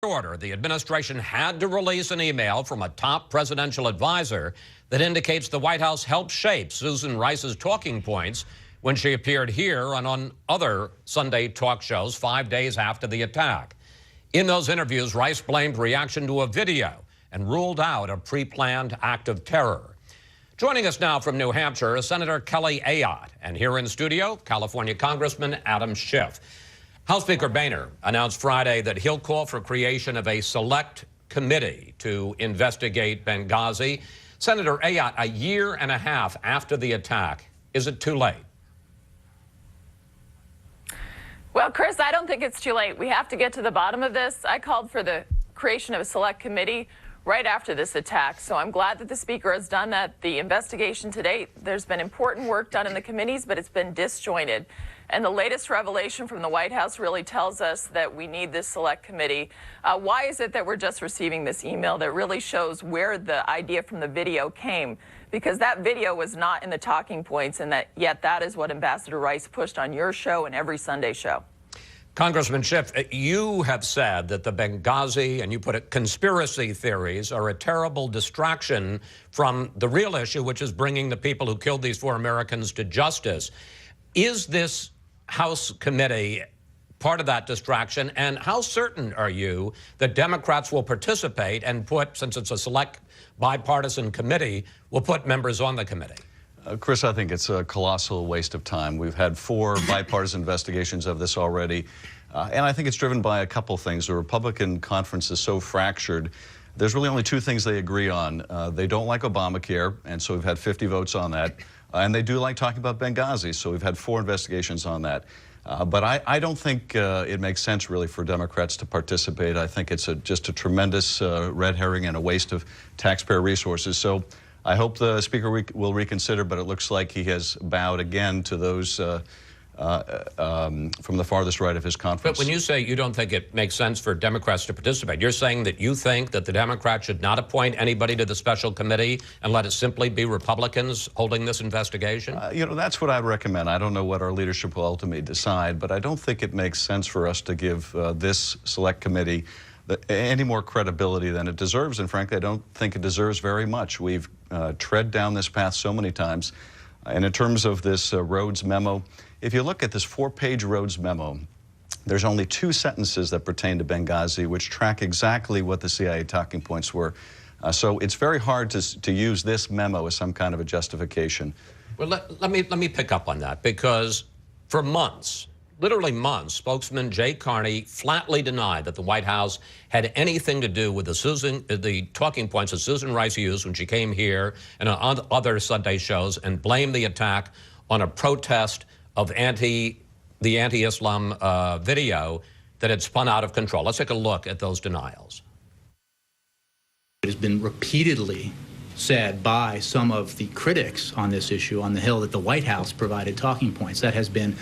Order, the administration had to release an email from a top presidential advisor that indicates the White House helped shape Susan Rice's talking points when she appeared here and on other Sunday talk shows 5 days after the attack. In those interviews, Rice blamed reaction to a video and ruled out a pre-planned act of terror. Joining us now from New Hampshire is Senator Kelly Ayotte, and here in studio, California Congressman Adam Schiff. House Speaker Boehner announced Friday that he'll call for creation of a select committee to investigate Benghazi. Senator Ayotte, a year and a half after the attack, is it too late? Well, Chris, I don't think it's too late. We have to get to the bottom of this. I called for the creation of a select committee right after this attack, so I'm glad that the Speaker has done that. The investigation to date, there's been important work done in the committees, but it's been disjointed. And the latest revelation from the White House really tells us that we need this select committee. Why is it that we're just receiving this email that really shows where the idea from the video came? Because that video was not in the talking points, and yet that is what Ambassador Rice pushed on your show and every Sunday show. Congressman Schiff, you have said that the Benghazi, and you put it, conspiracy theories are a terrible distraction from the real issue, which is bringing the people who killed these 4 Americans to justice. Is this House committee part of that distraction, and how certain are you that Democrats will participate and put, since it's a select bipartisan committee, will put members on the committee? Chris, I think it's a colossal waste of time. We've had 4 bipartisan investigations of this already, and I think it's driven by a couple things. The Republican conference is so fractured. There's really only 2 things they agree on. They don't like Obamacare, and so we've had 50 votes on that. And they do like talking about Benghazi, so we've had 4 investigations on that. But I don't think it makes sense, really, for Democrats to participate. I think it's just a tremendous red herring and a waste of taxpayer resources. So I hope the Speaker will reconsider, but it looks like he has bowed again to those from the farthest right of his conference. But when you say you don't think it makes sense for Democrats to participate, you're saying that you think that the Democrats should not appoint anybody to the special committee and let it simply be Republicans holding this investigation? You know, that's what I'd recommend. I don't know what our leadership will ultimately decide, but I don't think it makes sense for us to give this select committee any more credibility than it deserves. And frankly, I don't think it deserves very much. We've tread down this path so many times. And in terms of this Rhodes memo, if you look at this 4-page Rhodes memo, there's only 2 sentences that pertain to Benghazi, which track exactly what the CIA talking points were. So it's very hard to use this memo as some kind of a justification. Well, let me pick up on that, because for months, literally months, spokesman Jay Carney flatly denied that the White House had anything to do with the talking points that Susan Rice used when she came here and on other Sunday shows, and blamed the attack on a protest of the anti-Islam video that had spun out of control. Let's take a look at those denials. It has been repeatedly said by some of the critics on this issue on the Hill that the White House provided talking points. That has been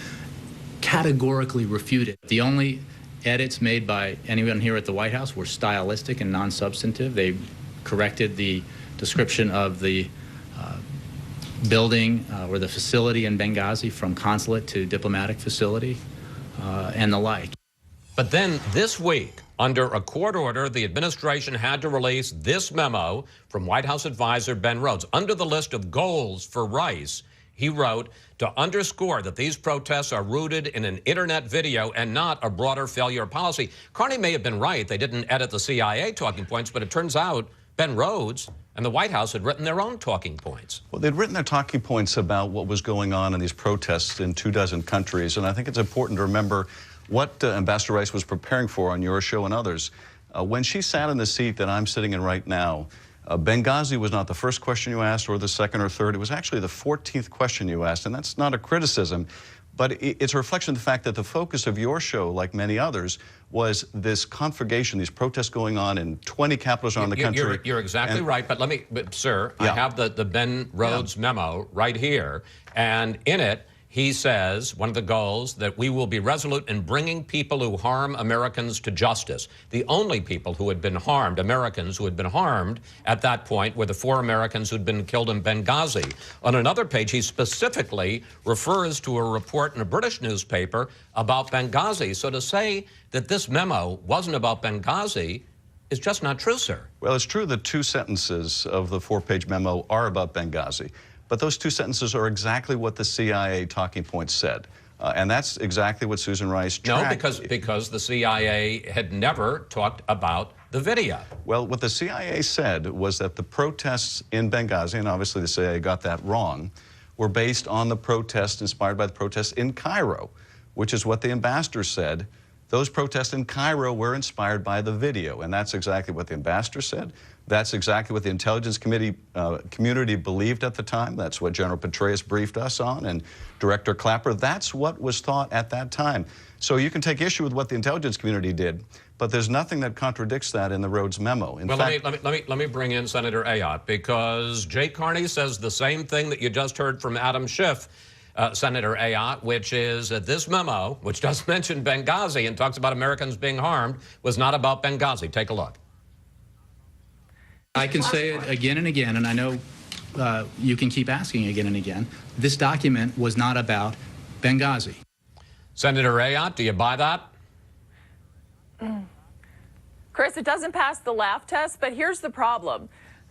categorically refuted. The only edits made by anyone here at the White House were stylistic and non-substantive. They corrected the description of the building or the facility in Benghazi from consulate to diplomatic facility and the like. But then this week, under a court order, the administration had to release this memo from White House advisor Ben Rhodes. Under the list of goals for Rice, he wrote, to underscore that these protests are rooted in an internet video and not a broader failure of policy. Carney may have been right. They didn't edit the CIA talking points, but it turns out Ben Rhodes and the White House had written their own talking points. Well, they'd written their talking points about what was going on in these protests in 24 countries, and I think it's important to remember what Ambassador Rice was preparing for on your show and others. When she sat in the seat that I'm sitting in right now, Benghazi was not the first question you asked or the second or third. It was actually the 14th question you asked, and that's not a criticism, but it's a reflection of the fact that the focus of your show, like many others, was this conflagration, these protests going on in 20 capitals around the country. You're exactly right, but sir, yeah. I have the Ben Rhodes memo right here, and in it, he says, one of the goals, that we will be resolute in bringing people who harm Americans to justice. The only people who had been harmed, Americans who had been harmed at that point, were the 4 Americans who'd been killed in Benghazi. On another page, he specifically refers to a report in a British newspaper about Benghazi. So to say that this memo wasn't about Benghazi is just not true, sir. Well, it's true that 2 sentences of the 4-page memo are about Benghazi. But those 2 sentences are exactly what the CIA talking points said. And that's exactly what Susan Rice tracked. No, because the CIA had never talked about the video. Well, what the CIA said was that the protests in Benghazi, and obviously the CIA got that wrong, were based on the protests, inspired by the protests in Cairo, which is what the ambassador said. Those protests in Cairo were inspired by the video, and that's exactly what the ambassador said. That's exactly what the intelligence community believed at the time. That's what General Petraeus briefed us on, and Director Clapper. That's what was thought at that time. So you can take issue with what the intelligence community did, but there's nothing that contradicts that in the Rhodes memo. In fact, let me bring in Senator Ayotte, because Jay Carney says the same thing that you just heard from Adam Schiff. Senator Ayotte, which is that this memo, which does mention Benghazi and talks about Americans being harmed, was not about Benghazi. Take a look. I can say it again and again, and I know you can keep asking again and again. This document was not about Benghazi. Senator Ayotte, do you buy that? Chris, it doesn't pass the laugh test, but here's the problem.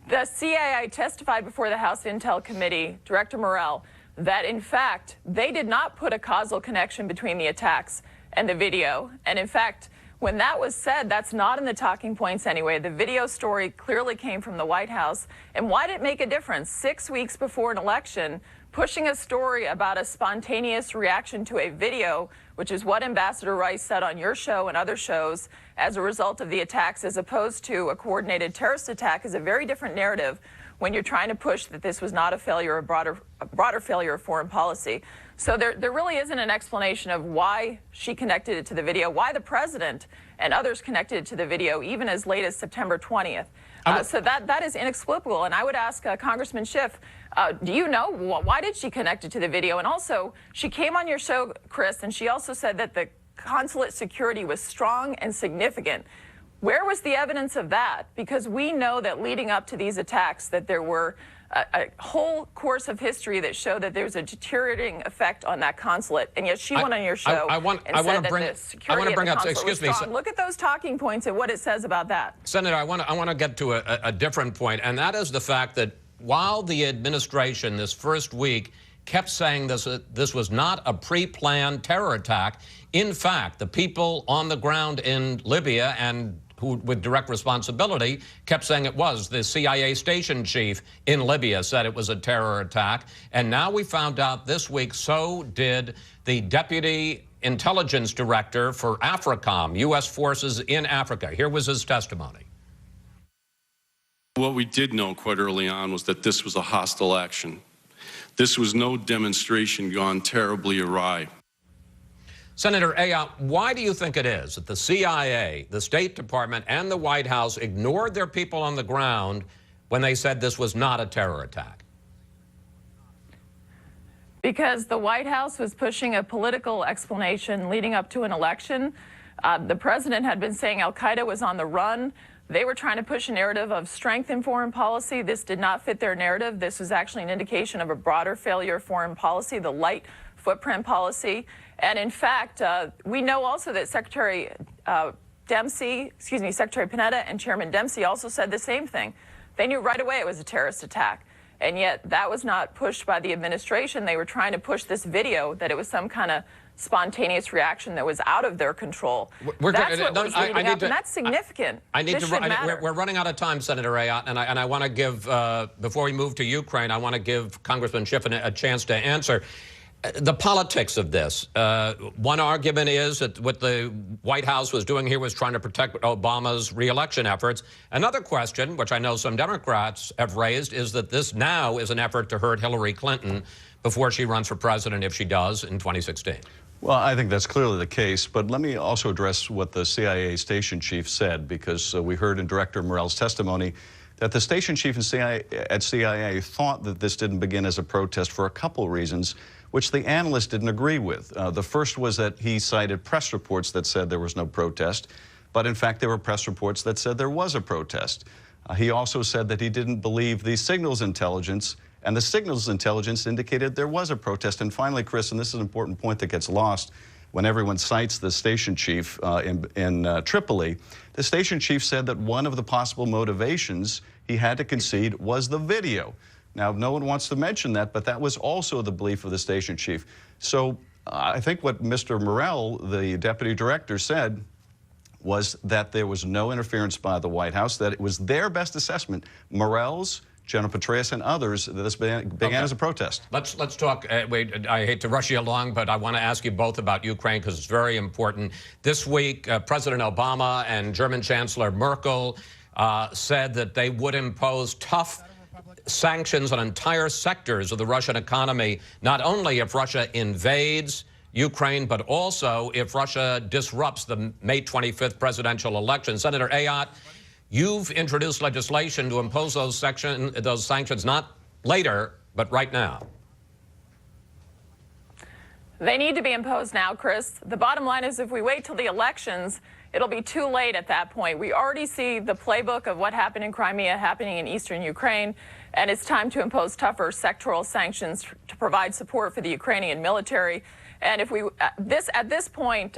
The CIA testified before the House Intel Committee, Director Morell, that in fact, they did not put a causal connection between the attacks and the video. And in fact, when that was said, that's not in the talking points anyway. The video story clearly came from the White House. And why did it make a difference? 6 weeks before an election, pushing a story about a spontaneous reaction to a video, which is what Ambassador Rice said on your show and other shows, as a result of the attacks, as opposed to a coordinated terrorist attack, is a very different narrative when you're trying to push that this was not a failure, a broader failure of foreign policy. So there really isn't an explanation of why she connected it to the video, why the president and others connected it to the video, even as late as September 20th. So that is inexplicable. And I would ask Congressman Schiff, do you know why did she connect it to the video? And also, she came on your show, Chris, and she also said that the consulate security was strong and significant. Where was the evidence of that? Because we know that leading up to these attacks that there were a whole course of history that showed that there's a deteriorating effect on that consulate, and yet she went on your show and said that the security of the consulate was strong. Look at those talking points and what it says about that. Senator, I want to get to a different point, and that is the fact that while the administration this first week kept saying this was not a pre-planned terror attack, in fact, the people on the ground in Libya and who with direct responsibility kept saying it was. The CIA station chief in Libya said it was a terror attack. And now we found out this week, so did the deputy intelligence director for AFRICOM, U.S. forces in Africa. Here was his testimony. What we did know quite early on was that this was a hostile action. This was no demonstration gone terribly awry. Senator Ayotte, why do you think it is that the CIA, the State Department, and the White House ignored their people on the ground when they said this was not a terror attack? Because the White House was pushing a political explanation leading up to an election. The president had been saying al-Qaeda was on the run. They were trying to push a narrative of strength in foreign policy. This did not fit their narrative. This was actually an indication of a broader failure of foreign policy, the light footprint policy. And in fact, we know also that Secretary Secretary Panetta and Chairman Dempsey also said the same thing. They knew right away it was a terrorist attack. And yet that was not pushed by the administration. They were trying to push this video that it was some kind of spontaneous reaction that was out of their control. That's what was leading up, and that's significant. We're running out of time, Senator Ayotte, and I want to give, before we move to Ukraine, I want to give Congressman Schiff a chance to answer. The politics of this. One argument is that what the White House was doing here was trying to protect Obama's reelection efforts. Another question, which I know some Democrats have raised, is that this now is an effort to hurt Hillary Clinton before she runs for president, if she does, in 2016. Well, I think that's clearly the case, but let me also address what the CIA station chief said, because we heard in Director Morell's testimony that the station chief at CIA thought that this didn't begin as a protest for a couple reasons. which the analyst didn't agree with. The first was that he cited press reports that said there was no protest, but in fact there were press reports that said there was a protest. He also said that he didn't believe the signals intelligence, and the signals intelligence indicated there was a protest. And finally, Chris, and this is an important point that gets lost when everyone cites the station chief in Tripoli, the station chief said that one of the possible motivations he had to concede was the video. Now, no one wants to mention that, but that was also the belief of the station chief. So I think what Mr. Morell, the deputy director, said was that there was no interference by the White House, that it was their best assessment, Morell's, General Petraeus, and others, that this began as a protest. Let's talk. Wait, I hate to rush you along, but I want to ask you both about Ukraine because it's very important. This week, President Obama and German Chancellor Merkel said that they would impose tough sanctions on entire sectors of the Russian economy, not only if Russia invades Ukraine, but also if Russia disrupts the May 25th presidential election. Senator Ayotte, you've introduced legislation to impose those sanctions not later, but right now. They need to be imposed now, Chris. The bottom line is if we wait till the elections, it'll be too late at that point. We already see the playbook of what happened in Crimea happening in eastern Ukraine, and it's time to impose tougher sectoral sanctions to provide support for the Ukrainian military. And if we, at this point,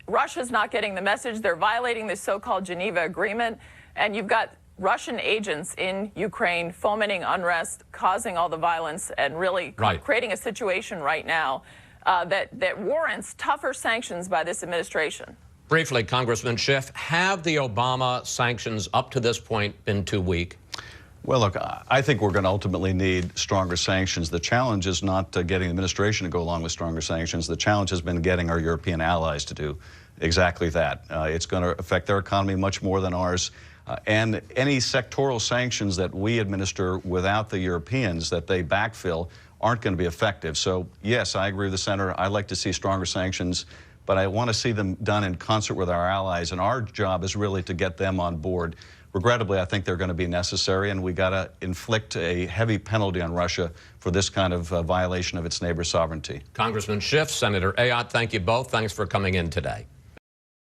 Russia's not getting the message. They're violating the so-called Geneva Agreement, and you've got Russian agents in Ukraine fomenting unrest, causing all the violence, and really creating a situation right now that warrants tougher sanctions by this administration. Briefly, Congressman Schiff, have the Obama sanctions up to this point been too weak? Well, look, I think we're going to ultimately need stronger sanctions. The challenge is not getting the administration to go along with stronger sanctions. The challenge has been getting our European allies to do exactly that. It's going to affect their economy much more than ours. And any sectoral sanctions that we administer without the Europeans, that they backfill, aren't going to be effective. So, yes, I agree with the senator. I'd like to see stronger sanctions, but I want to see them done in concert with our allies. And our job is really to get them on board. Regrettably, I think they're going to be necessary, and we got to inflict a heavy penalty on Russia for this kind of violation of its neighbor sovereignty. Congressman Schiff, Senator Ayotte, thank you both. Thanks for coming in today.